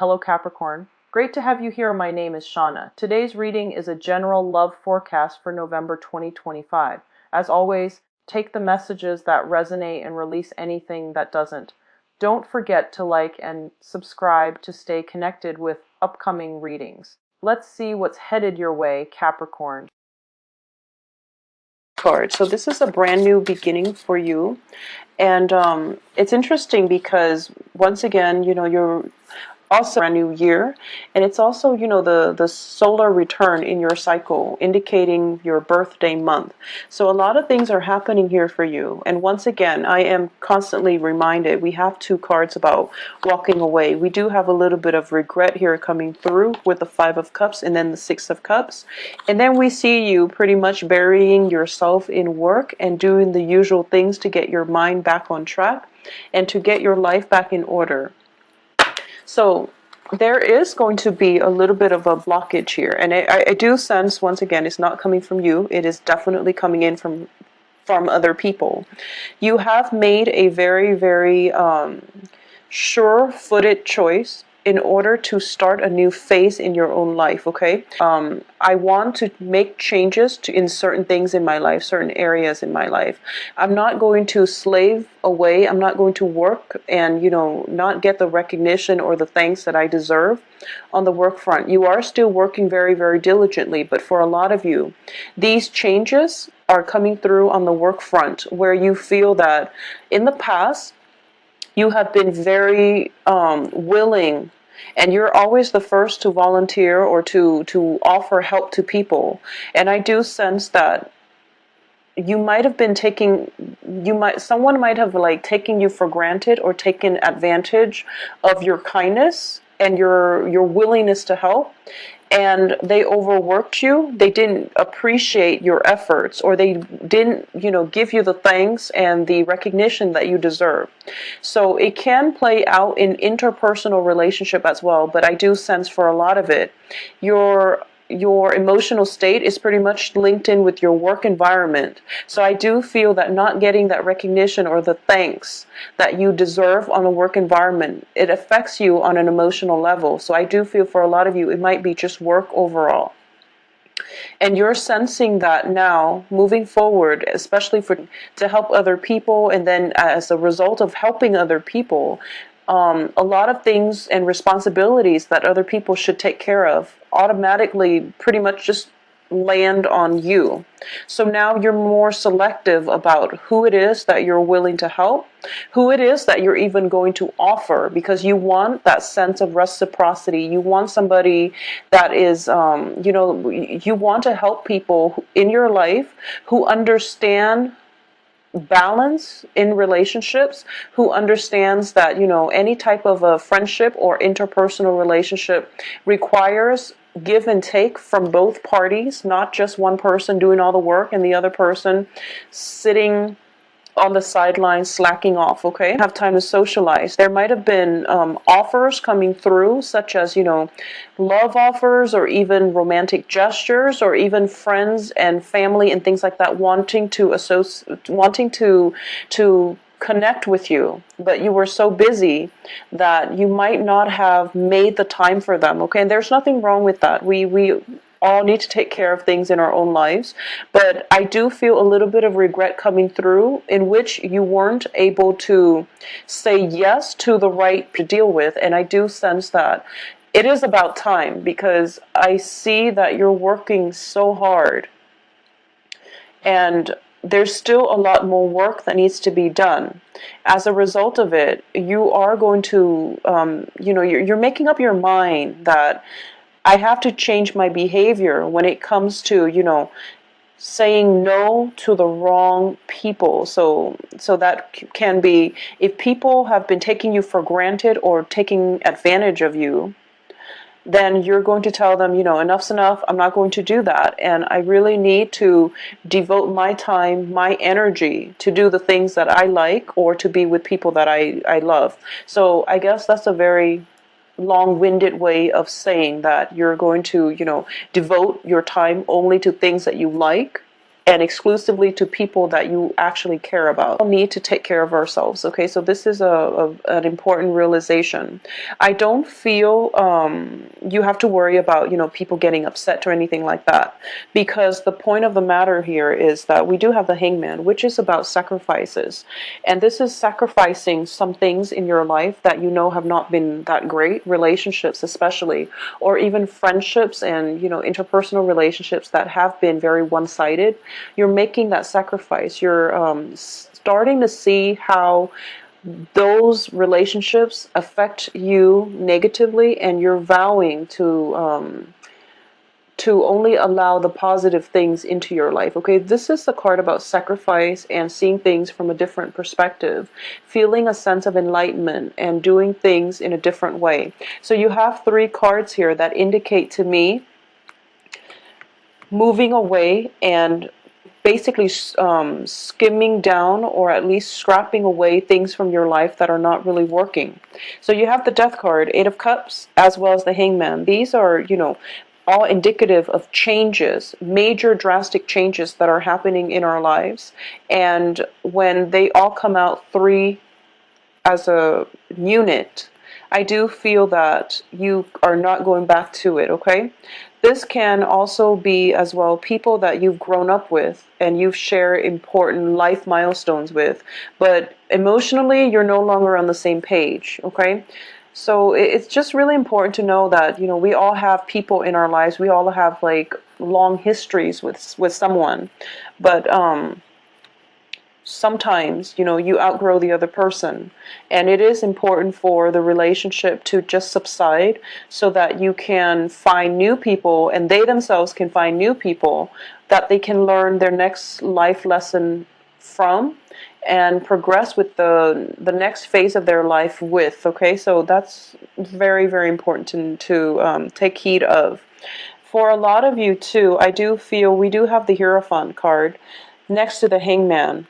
Hello Capricorn. Great to have you here. My name is Shauna. Today's reading is a general love forecast for November 2025. As always, take the messages that resonate and release anything that doesn't. Don't forget to like and subscribe to stay connected with upcoming readings. Let's see what's headed your way, Capricorn. So this is a brand new beginning for you. And it's interesting because once again, you're also a new year, and it's also, the solar return in your cycle, indicating your birthday month. So a lot of things are happening here for you. And once again, I am constantly reminded we have two cards about walking away. We do have a little bit of regret here coming through with the Five of Cups and then the Six of Cups. And then we see you pretty much burying yourself in work and doing the usual things to get your mind back on track and to get your life back in order. So there is going to be a little bit of a blockage here. And I do sense, once again, it's not coming from you. It is definitely coming in from other people. You have made a very, very sure-footed choice in order to start a new phase in your own life, okay? I want to make changes in certain things in my life, certain areas in my life. I'm not going to slave away. I'm not going to work and, not get the recognition or the thanks that I deserve on the work front. You are still working very, very diligently, but for a lot of you, these changes are coming through on the work front where you feel that in the past, you have been very willing, and you're always the first to volunteer or to offer help to people. And I do sense that you might have been someone might have taken you for granted or taken advantage of your kindness and your willingness to help. And they overworked you. They didn't appreciate your efforts, or they didn't, give you the thanks and the recognition that you deserve. So it can play out in interpersonal relationship as well. But I do sense for a lot of it, your emotional state is pretty much linked in with your work environment. So I do feel that not getting that recognition or the thanks that you deserve on a work environment, it affects you on an emotional level. So I do feel for a lot of you, it might be just work overall. And you're sensing that now, moving forward, especially to help other people, and then as a result of helping other people, a lot of things and responsibilities that other people should take care of automatically pretty much just land on you. So now you're more selective about who it is that you're willing to help, who it is that you're even going to offer, because you want that sense of reciprocity. You want somebody that is, you want to help people in your life who understand balance in relationships, who understands that any type of a friendship or interpersonal relationship requires give and take from both parties, not just one person doing all the work and the other person sitting on the sidelines slacking off, okay? Have time to socialize. There might have been offers coming through, such as, love offers, or even romantic gestures, or even friends and family and things like that wanting to connect with you, but you were so busy that you might not have made the time for them, okay? And there's nothing wrong with that. We all need to take care of things in our own lives, but I do feel a little bit of regret coming through in which you weren't able to say yes to the right to deal with. And I do sense that it is about time, because I see that you're working so hard and there's still a lot more work that needs to be done. As a result of it, you are going to, you're making up your mind that I have to change my behavior when it comes to, saying no to the wrong people. So that can be, if people have been taking you for granted or taking advantage of you, then you're going to tell them, enough's enough. I'm not going to do that. And I really need to devote my time, my energy to do the things that I like, or to be with people that I love. So I guess that's a very long-winded way of saying that you're going to, devote your time only to things that you like and exclusively to people that you actually care about. We need to take care of ourselves, okay? So this is an important realization. I don't feel you have to worry about, people getting upset or anything like that, because the point of the matter here is that we do have the Hangman, which is about sacrifices. And this is sacrificing some things in your life that have not been that great, relationships especially, or even friendships and, interpersonal relationships that have been very one-sided. You're making that sacrifice. You're starting to see how those relationships affect you negatively, and you're vowing to only allow the positive things into your life. Okay, this is the card about sacrifice and seeing things from a different perspective, feeling a sense of enlightenment and doing things in a different way. So you have 3 cards here that indicate to me moving away and basically skimming down, or at least scrapping away things from your life that are not really working. So you have the Death card, 8 of Cups, as well as the Hangman. These are, all indicative of changes, major drastic changes that are happening in our lives. And when they all come out 3 as a unit, I do feel that you are not going back to it, okay? This can also be as well people that you've grown up with and you've shared important life milestones with, but emotionally you're no longer on the same page, okay? So it's just really important to know that, we all have people in our lives. We all have like long histories with someone, but sometimes, you outgrow the other person, and it is important for the relationship to just subside so that you can find new people, and they themselves can find new people that they can learn their next life lesson from and progress with the next phase of their life with, okay? So that's very, very important to take heed of. For a lot of you too, I do feel we do have the Hierophant card next to the Hangman.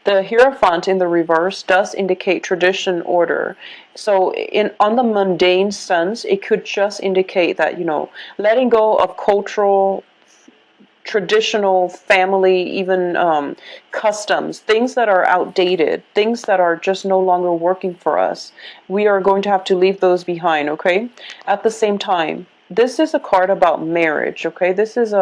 The Hierophant in the reverse does indicate tradition, order. So on the mundane sense, it could just indicate that, letting go of cultural, traditional, family, even customs, things that are outdated, things that are just no longer working for us. We are going to have to leave those behind, okay? At the same time, this is a card about marriage, okay? This is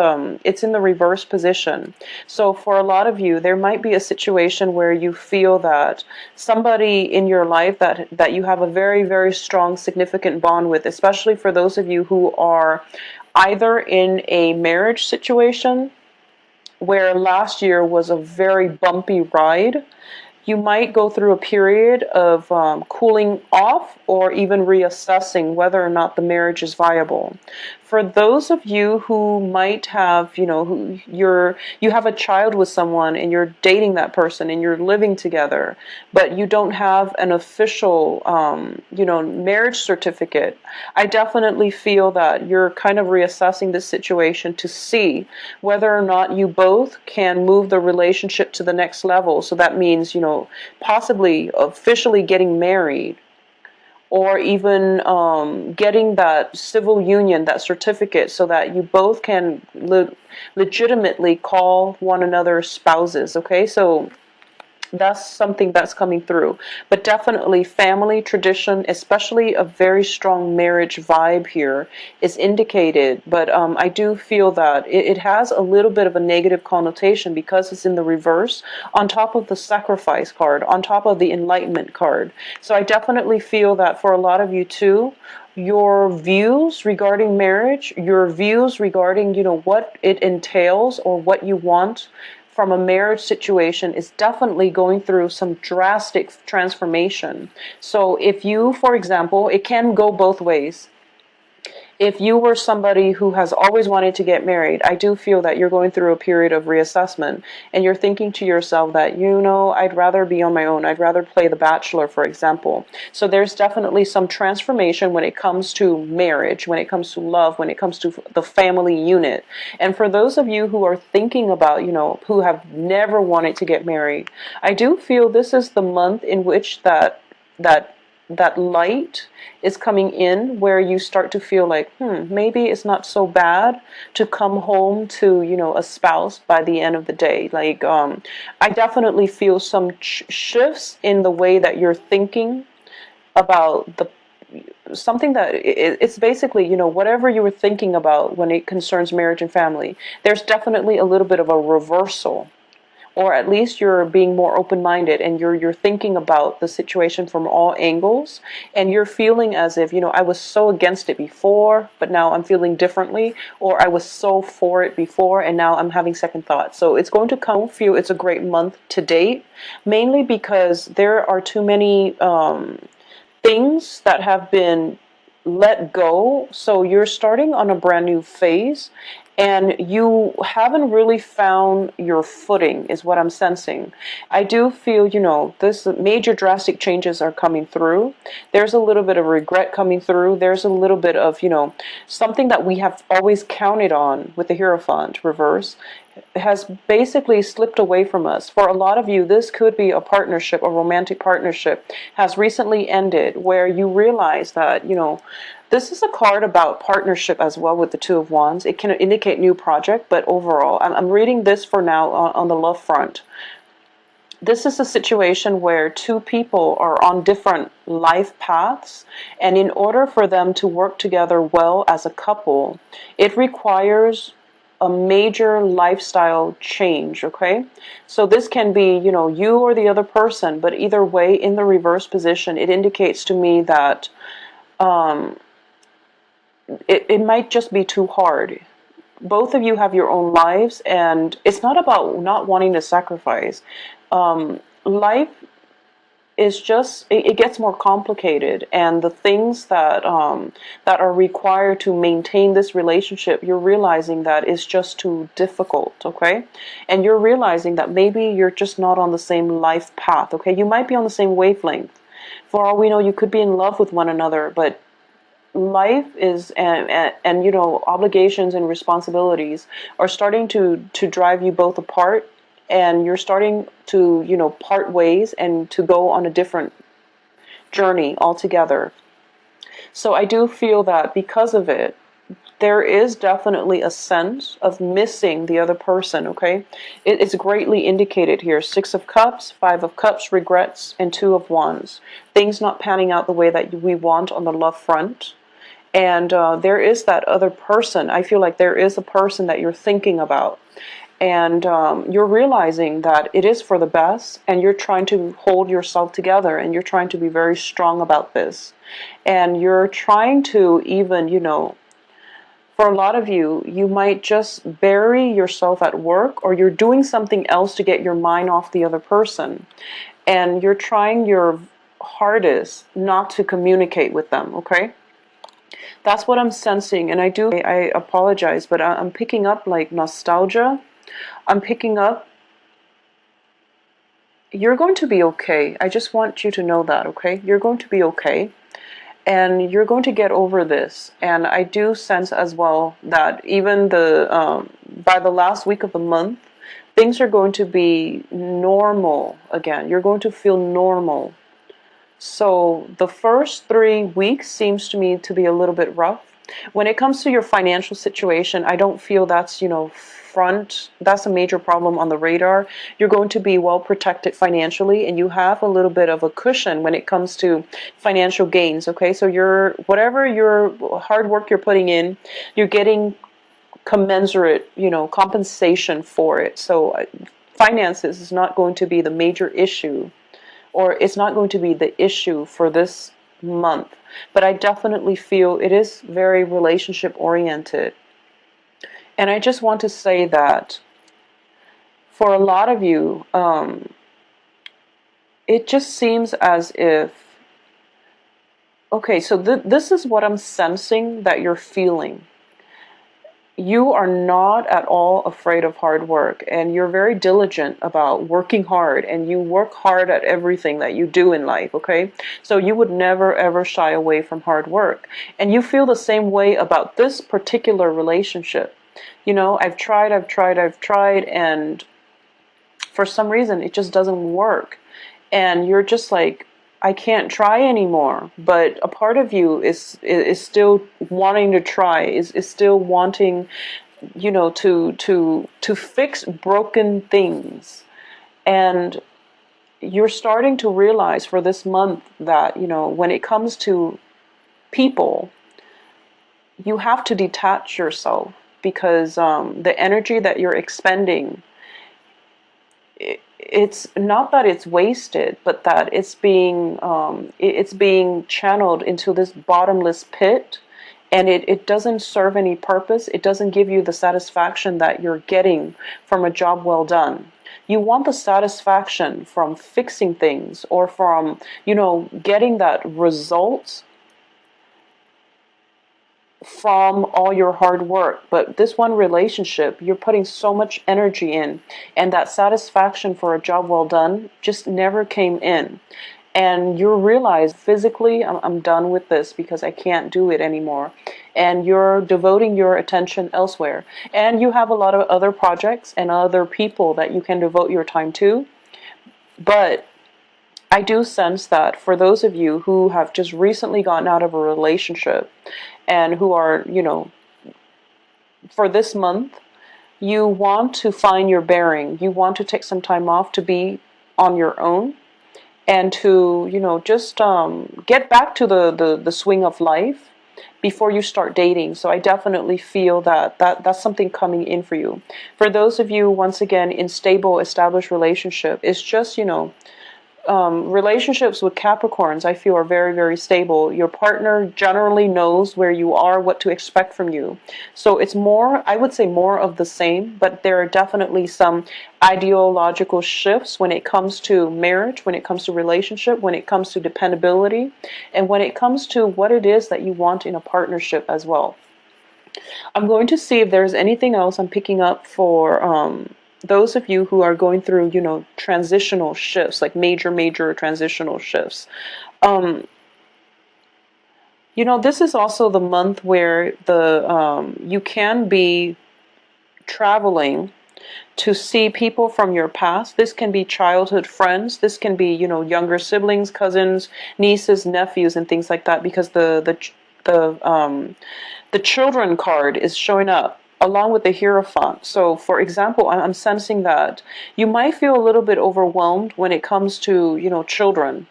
it's in the reverse position. So for a lot of you, there might be a situation where you feel that somebody in your life that you have a very, very strong, significant bond with, especially for those of you who are either in a marriage situation where last year was a very bumpy ride. You might go through a period of cooling off or even reassessing whether or not the marriage is viable. For those of you who might have, you have a child with someone and you're dating that person and you're living together, but you don't have an official, marriage certificate, I definitely feel that you're kind of reassessing this situation to see whether or not you both can move the relationship to the next level. So that means, possibly officially getting married, or even getting that civil union, that certificate, so that you both can legitimately call one another spouses, okay? So that's something that's coming through. But definitely family tradition, especially a very strong marriage vibe here, is indicated. But I do feel that it has a little bit of a negative connotation because it's in the reverse, on top of the sacrifice card, on top of the enlightenment card. So I definitely feel that for a lot of you too, your views regarding marriage, your views regarding, what it entails or what you want from a marriage situation is definitely going through some drastic transformation. So if you, for example, it can go both ways. If you were somebody who has always wanted to get married, I do feel that you're going through a period of reassessment and you're thinking to yourself that, I'd rather be on my own. I'd rather play the bachelor, for example. So there's definitely some transformation when it comes to marriage, when it comes to love, when it comes to the family unit. And for those of you who are thinking about, who have never wanted to get married, I do feel this is the month in which that that light is coming in, where you start to feel like, maybe it's not so bad to come home to, a spouse by the end of the day. Like, I definitely feel some shifts in the way that you're thinking about the something that it's basically, whatever you were thinking about when it concerns marriage and family, there's definitely a little bit of a reversal, or at least you're being more open-minded, and you're thinking about the situation from all angles, and you're feeling as if, I was so against it before, but now I'm feeling differently, or I was so for it before, and now I'm having second thoughts. So it's going to come feel it's a great month to date, mainly because there are too many things that have been let go. So you're starting on a brand new phase, and you haven't really found your footing, is what I'm sensing. I do feel, this major drastic changes are coming through. There's a little bit of regret coming through. There's a little bit of, something that we have always counted on with the Hierophant reverse has basically slipped away from us. For a lot of you, this could be a partnership, a romantic partnership has recently ended, where you realize that, this is a card about partnership as well with the Two of Wands. It can indicate new project, but overall, I'm reading this for now on the love front. This is a situation where two people are on different life paths, and in order for them to work together well as a couple, it requires a major lifestyle change, okay? So this can be, you or the other person, but either way, in the reverse position, it indicates to me that it might just be too hard. Both of you have your own lives, and it's not about not wanting to sacrifice. Life is just, it gets more complicated, and the things that that are required to maintain this relationship, you're realizing that it's just too difficult, okay? And you're realizing that maybe you're just not on the same life path, okay? You might be on the same wavelength. For all we know, you could be in love with one another, but life is, and obligations and responsibilities are starting to drive you both apart, and you're starting to part ways and to go on a different journey altogether. So I do feel that because of it, there is definitely a sense of missing the other person, okay? It's greatly indicated here. 6 of Cups, 5 of Cups, regrets, and 2 of Wands. Things not panning out the way that we want on the love front. And there is that other person. I feel like there is a person that you're thinking about. And you're realizing that it is for the best, and you're trying to hold yourself together, and you're trying to be very strong about this. And you're trying to even, for a lot of you, you might just bury yourself at work, or you're doing something else to get your mind off the other person. And you're trying your hardest not to communicate with them, okay? That's what I'm sensing, and I apologize, but I'm picking up like nostalgia. I'm picking up, you're going to be okay. I just want you to know that, okay? You're going to be okay, and you're going to get over this. And I do sense as well that even by the last week of the month, things are going to be normal again. You're going to feel normal. So the first 3 weeks seems to me to be a little bit rough. When it comes to your financial situation, I don't feel that's, that's a major problem on the radar. You're going to be well protected financially, and you have a little bit of a cushion when it comes to financial gains, okay? So whatever your hard work you're putting in, you're getting commensurate, compensation for it. So finances is not going to be the major issue, or it's not going to be the issue for this month. But I definitely feel it is very relationship oriented. And I just want to say that for a lot of you, it just seems as if, okay, so this is what I'm sensing that you're feeling. You are not at all afraid of hard work, and you're very diligent about working hard, and you work hard at everything that you do in life, okay? So you would never ever shy away from hard work. And you feel the same way about this particular relationship. I've tried, and for some reason it just doesn't work. And you're just like, I can't try anymore. But a part of you is still wanting to try, is still wanting, to fix broken things. And you're starting to realize for this month that, when it comes to people, you have to detach yourself, because the energy that you're expending, it's not that it's wasted, but that it's being channeled into this bottomless pit, and it doesn't serve any purpose. It doesn't give you the satisfaction that you're getting from a job well done. You want the satisfaction from fixing things, or from, getting that result from all your hard work. But this one relationship, you're putting so much energy in, and that satisfaction for a job well done just never came in. And you realize physically, I'm done with this because I can't do it anymore. And you're devoting your attention elsewhere. And you have a lot of other projects and other people that you can devote your time to. But I do sense that for those of you who have just recently gotten out of a relationship, and who are, for this month, you want to find your bearing. You want to take some time off to be on your own, and to, just get back to the swing of life before you start dating. So I definitely feel that's something coming in for you. For those of you, once again, in stable, established relationship, it's just, relationships with Capricorns, I feel, are very, very stable. Your partner generally knows where you are, what to expect from you. So it's more, I would say, more of the same, but there are definitely some ideological shifts when it comes to marriage, when it comes to relationship, when it comes to dependability, and when it comes to what it is that you want in a partnership as well. I'm going to see if there's anything else I'm picking up for those of you who are going through, transitional shifts, like major transitional shifts. This is also the month where you can be traveling to see people from your past. This can be childhood friends. This can be, younger siblings, cousins, nieces, nephews, and things like that, because the children card is showing up along with the Hierophant. So, for example, I'm sensing that you might feel a little bit overwhelmed when it comes to, children.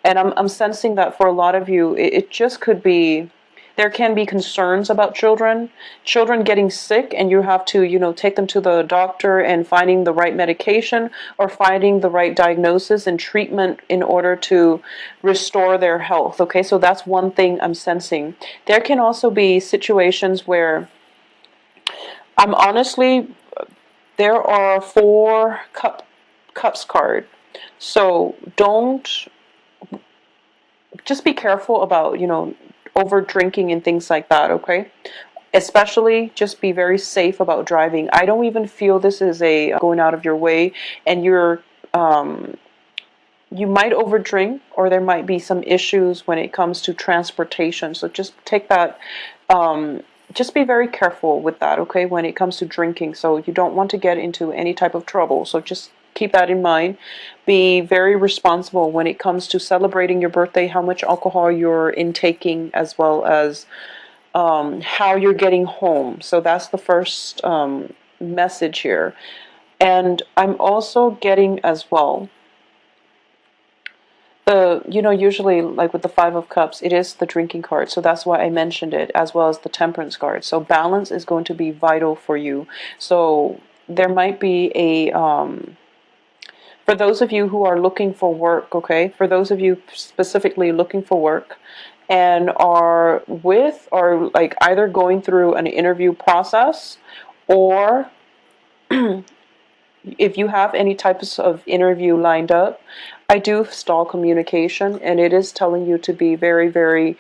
And I'm sensing that for a lot of you, it just could be, there can be concerns about children getting sick, and you have to, take them to the doctor and finding the right medication, or finding the right diagnosis and treatment in order to restore their health. Okay, so that's one thing I'm sensing. There can also be situations where I'm honestly, there are 4 cups card. So just be careful about, over drinking and things like that, okay? Especially just be very safe about driving. I don't even feel this is a going out of your way, and you might overdrink, or there might be some issues when it comes to transportation. So just take that, just be very careful with that, okay, when it comes to drinking. So you don't want to get into any type of trouble. So just keep that in mind. Be very responsible when it comes to celebrating your birthday, how much alcohol you're intaking, as well as how you're getting home. So that's the first message here. And I'm also getting as well, usually, like with the 5 of Cups, it is the drinking card. So that's why I mentioned it, as well as the Temperance card. So balance is going to be vital for you. So there might be for those of you who are looking for work, okay, for those of you specifically looking for work, and are like either going through an interview process, or if you have any types of interview lined up, I do stall communication, and it is telling you to be very, very